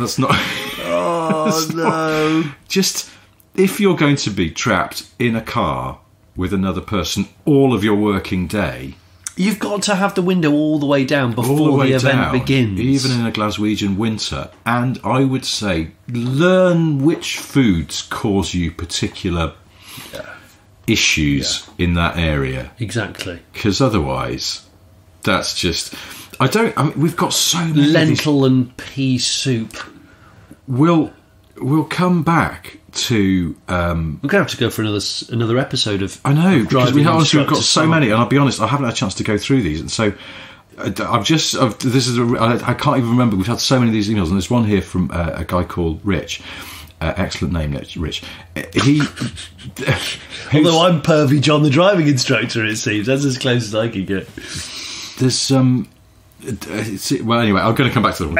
Oh, no. Just, if you're going to be trapped in a car with another person all of your working day, you've got to have the window all the way down before the event begins. Even in a Glaswegian winter. And I would say, learn which foods cause you particular issues in that area. Exactly. Because otherwise, that's just... we've got so many... Lentil and pea soup. We'll come back to... we're going to have to go for another episode of... I know, because we've got so many, and I'll be honest, I haven't had a chance to go through these, and so I can't even remember. We've had so many of these emails, and there's one here from a guy called Rich. Excellent name, Rich. Although I'm Pervy John, the driving instructor, it seems. That's as close as I can get. There's well, anyway, I'm going to come back to that one.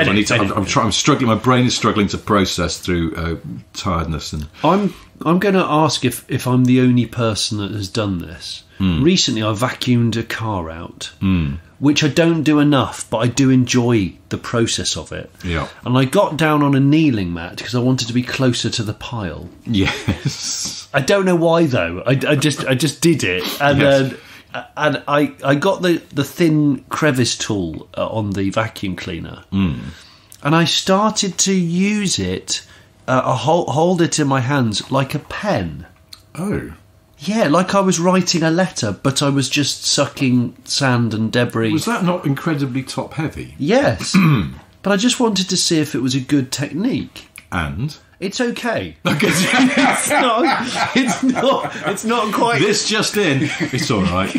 I'm struggling. My brain is struggling to process through tiredness, and I'm going to ask if I'm the only person that has done this. Recently, I vacuumed a car out, which I don't do enough, but I do enjoy the process of it. Yeah. And I got down on a kneeling mat because I wanted to be closer to the pile. Yes. I don't know why though. I just did it, and yes. And I got the thin crevice tool on the vacuum cleaner, and I started to use it, hold it in my hands like a pen. Oh. Yeah, like I was writing a letter, but I was just sucking sand and debris. Was that not incredibly top heavy? Yes. But I just wanted to see if it was a good technique. And? It's okay. It's not quite... This just in. It's all right.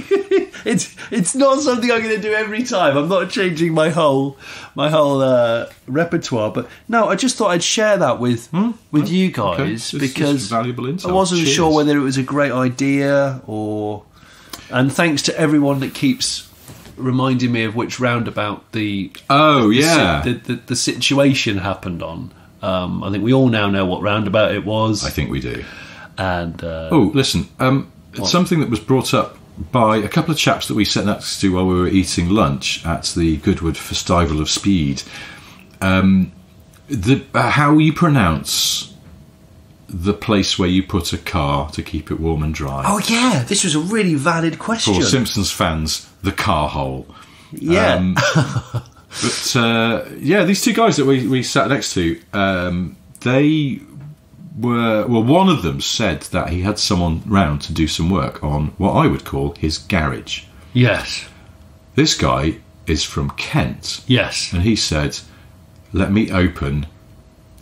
It's not something I'm going to do every time. I'm not changing my whole repertoire. But no, I just thought I'd share that with you guys, because valuable insight. I wasn't sure whether it was a great idea or... And thanks to everyone that keeps reminding me of which roundabout the situation happened on. I think we all now know what roundabout it was. I think we do. And listen, something that was brought up by a couple of chaps that we sat next to while we were eating lunch at the Goodwood Festival of Speed. How you pronounce the place where you put a car to keep it warm and dry. Oh yeah, this was a really valid question. For Simpsons fans, the car hole. Yeah. But these two guys that we sat next to, they were... Well, one of them said that he had someone round to do some work on what I would call his garage. Yes. This guy is from Kent. Yes. And he said, let me open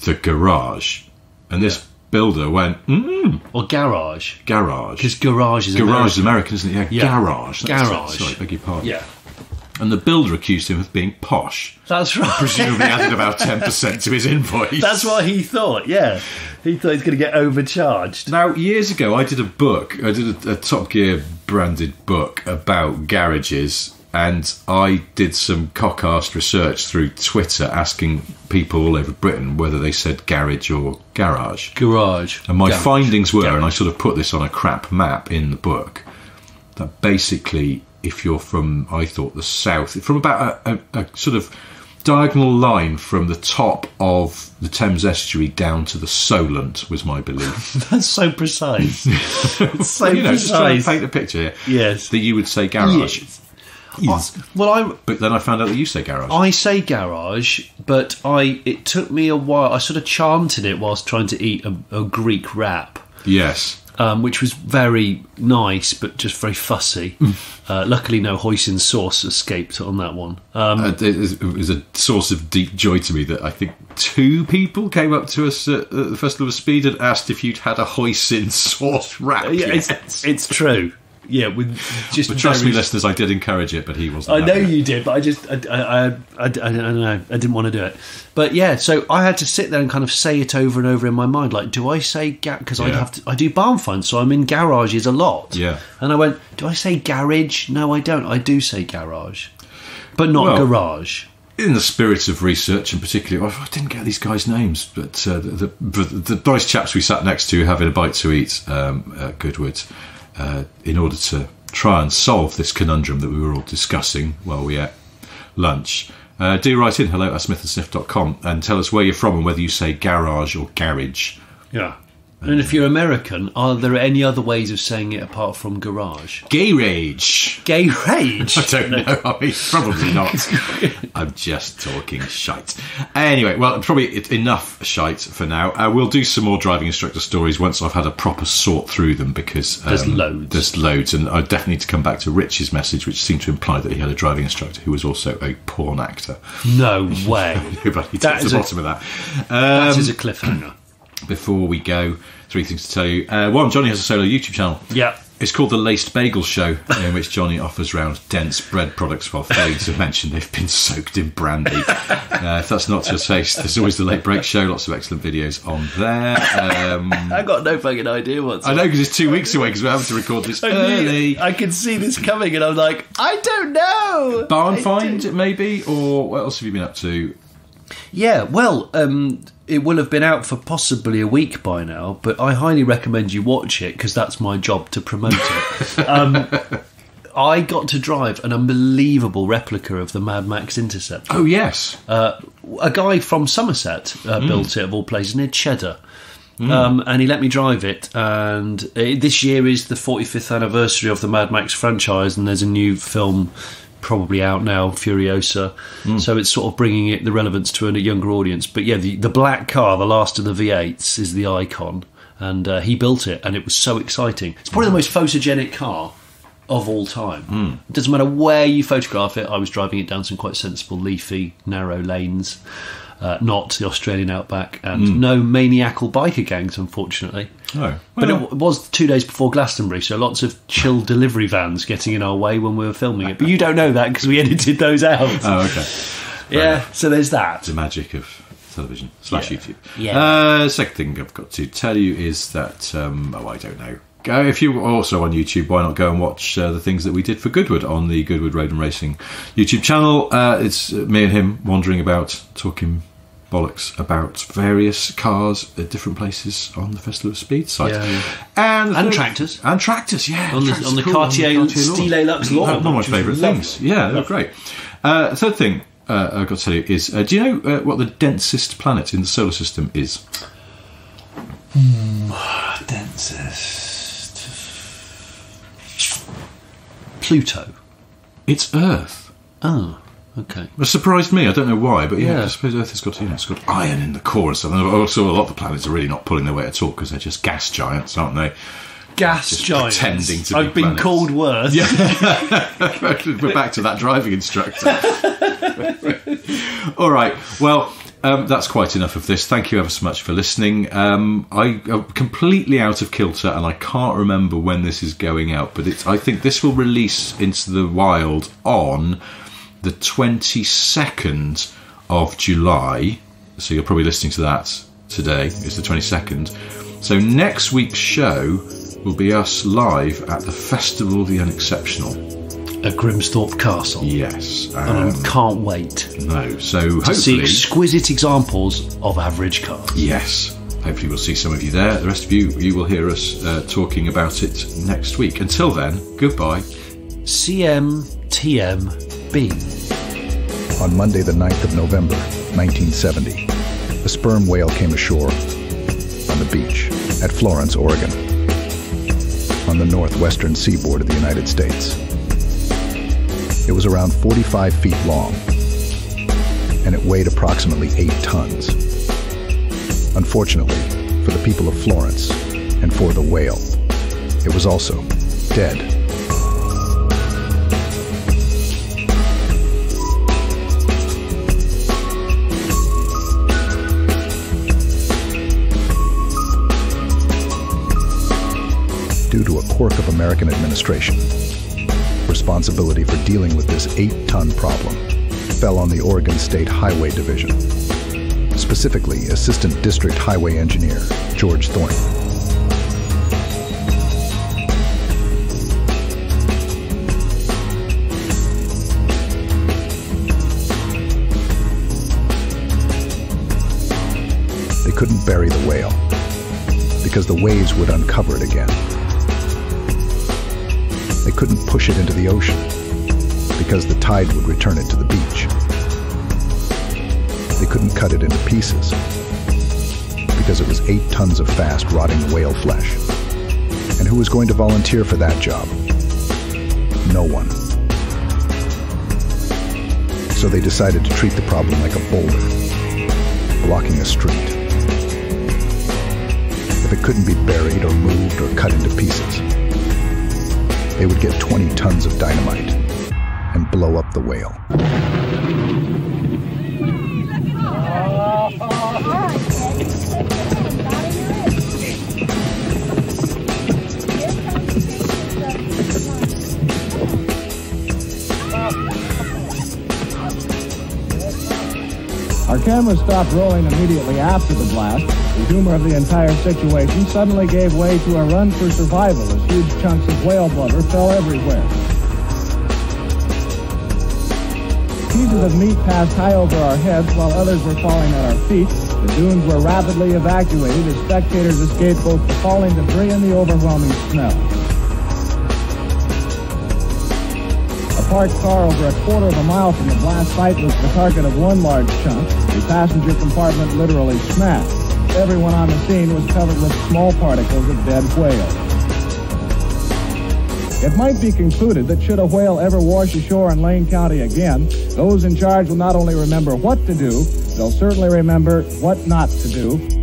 the garage. And this builder went, Or garage. Garage. Because garage is American, isn't it? Yeah. Garage. Garage. Sorry, beg your pardon. Yeah. And the builder accused him of being posh. That's right. Presumably added about 10% to his invoice. That's what he thought, yeah. He thought he was going to get overcharged. Now, years ago, I did a book. I did a Top Gear branded book about garages, and I did some cock-arsed research through Twitter asking people all over Britain whether they said garage or garage. Garage. And my findings were, and I sort of put this on a crap map in the book, that basically... If you're from, I thought, the south, from about a sort of diagonal line from the top of the Thames estuary down to the Solent was my belief. That's so precise. It's so Just trying to precise. paint a picture here. Yes. That you would say garage. Yes. But then I found out that you say garage. I say garage, but it took me a while. I sort of chanted it whilst trying to eat a Greek wrap. Yes. Which was very nice, but just very fussy. Luckily, no hoisin sauce escaped on that one. It was a source of deep joy to me that I think 2 people came up to us at the Festival of Speed and asked if you'd had a hoisin sauce wrap. Yeah, it's true. Yeah, with just. But trust me, listeners, I did encourage it, but he wasn't. I know you did, but I don't know. I didn't want to do it. But yeah, so I had to sit there and kind of say it over and over in my mind. Like, do I say because I do barn finds, so I'm in garages a lot. Yeah. And I went, do I say garage? No, I don't. I do say garage, but not garage. In the spirit of research, and particularly, I didn't get these guys' names, but the nice chaps we sat next to having a bite to eat at Goodwood. In order to try and solve this conundrum that we were all discussing while we ate lunch, do write in hello@smithandsniff.com and tell us where you're from and whether you say garage or garage. Yeah. And if you're American, are there any other ways of saying it apart from garage? Garage. Garage? I don't know. I mean, probably not. I'm just talking shite. Anyway, well, probably it's enough shite for now. We'll do some more driving instructor stories once I've had a proper sort through them, because there's loads. There's loads, and I definitely need to come back to Rich's message, which seemed to imply that he had a driving instructor who was also a porn actor. No way. Nobody gets to the bottom of that. That is a cliffhanger. Before we go, 3 things to tell you. One, Johnny has a solo YouTube channel. Yeah. It's called The Laced Bagel Show, in which Johnny offers round dense bread products while failing to mention they've been soaked in brandy. If that's not to your taste, there's always The Late Break Show, lots of excellent videos on there. I got no fucking idea what's I know, because it's 2 weeks away, because we're having to record this early. I can see this coming, and I'm like, I don't know. Barn find, maybe? Or what else have you been up to? Yeah, well, it will have been out for possibly a week by now, but I highly recommend you watch it, because that's my job to promote it. I got to drive an unbelievable replica of the Mad Max Intercept. Oh, yes. A guy from Somerset built it, of all places, near Cheddar. And he let me drive it, and this year is the 45th anniversary of the Mad Max franchise, and there's a new film probably out now, Furiosa, so it's sort of bringing the relevance to a younger audience. But yeah, the black car, the last of the V8s, is the icon, and he built it, and it was so exciting. It's probably the most photogenic car of all time. It doesn't matter where you photograph it. I was driving it down some quite sensible, leafy, narrow lanes, not the Australian outback, and no maniacal biker gangs, unfortunately. Oh, well. But it was 2 days before Glastonbury, so lots of chill delivery vans getting in our way when we were filming it. But you don't know that because we edited those out. Oh, okay. Yeah, so there's that. The magic of television / YouTube. Yeah. Second thing I've got to tell you is that, I don't know. If you're also on YouTube, why not go and watch the things that we did for Goodwood on the Goodwood Road and Racing YouTube channel. It's me and him wandering about, talking bollocks about various cars at different places on the Festival of Speed site. And tractors. And tractors, yeah. On the Cartier Style Lux lawn. One of my favourite things. Yeah, they're great. Third thing I've got to tell you is, do you know what the densest planet in the solar system is? Densest. Pluto. It's Earth. Oh, okay. It surprised me. I don't know why, but I suppose Earth has got, it's got iron in the core and stuff. And also, a lot of the planets are really not pulling their weight at all because they're just gas giants, aren't they? Gas giants. Pretending to be I've been planets. called worse. Yeah. We're back to that driving instructor. All right. Well, that's quite enough of this. Thank you ever so much for listening. I'm completely out of kilter, and I can't remember when this is going out, but I think this will release into the wild on the 22nd of July. So you're probably listening to that today. It's the 22nd. So next week's show will be us live at the Festival of the Unexceptional at Grimsthorpe Castle. Yes. And I can't wait. No. So hopefully to see exquisite examples of average cars. Yes. Hopefully we'll see some of you there. The rest of you will hear us talking about it next week. Until then, goodbye. CMTMB. On Monday, the 9th of November, 1970, a sperm whale came ashore on the beach at Florence, Oregon, on the northwestern seaboard of the United States. It was around 45 feet long, and it weighed approximately 8 tons. Unfortunately, for the people of Florence and for the whale, it was also dead. Due to a quirk of American administration, responsibility for dealing with this 8-ton problem fell on the Oregon State Highway Division, specifically Assistant District Highway Engineer George Thornton. They couldn't bury the whale because the waves would uncover it again. They couldn't push it into the ocean because the tide would return it to the beach. They couldn't cut it into pieces because it was 8 tons of fast, rotting whale flesh. And who was going to volunteer for that job? No one. So they decided to treat the problem like a boulder, blocking a street. If it couldn't be buried or moved or cut into pieces, they would get 20 tons of dynamite and blow up the whale. Our camera stopped rolling immediately after the blast. The humor of the entire situation suddenly gave way to a run for survival as huge chunks of whale blubber fell everywhere. Pieces of meat passed high over our heads while others were falling at our feet. The dunes were rapidly evacuated as spectators escaped both the falling debris and the overwhelming smell. A parked car over a quarter of a mile from the blast site was the target of one large chunk. The passenger compartment literally smashed. Everyone on the scene was covered with small particles of dead whales. It might be concluded that should a whale ever wash ashore in Lane County again, those in charge will not only remember what to do, they'll certainly remember what not to do.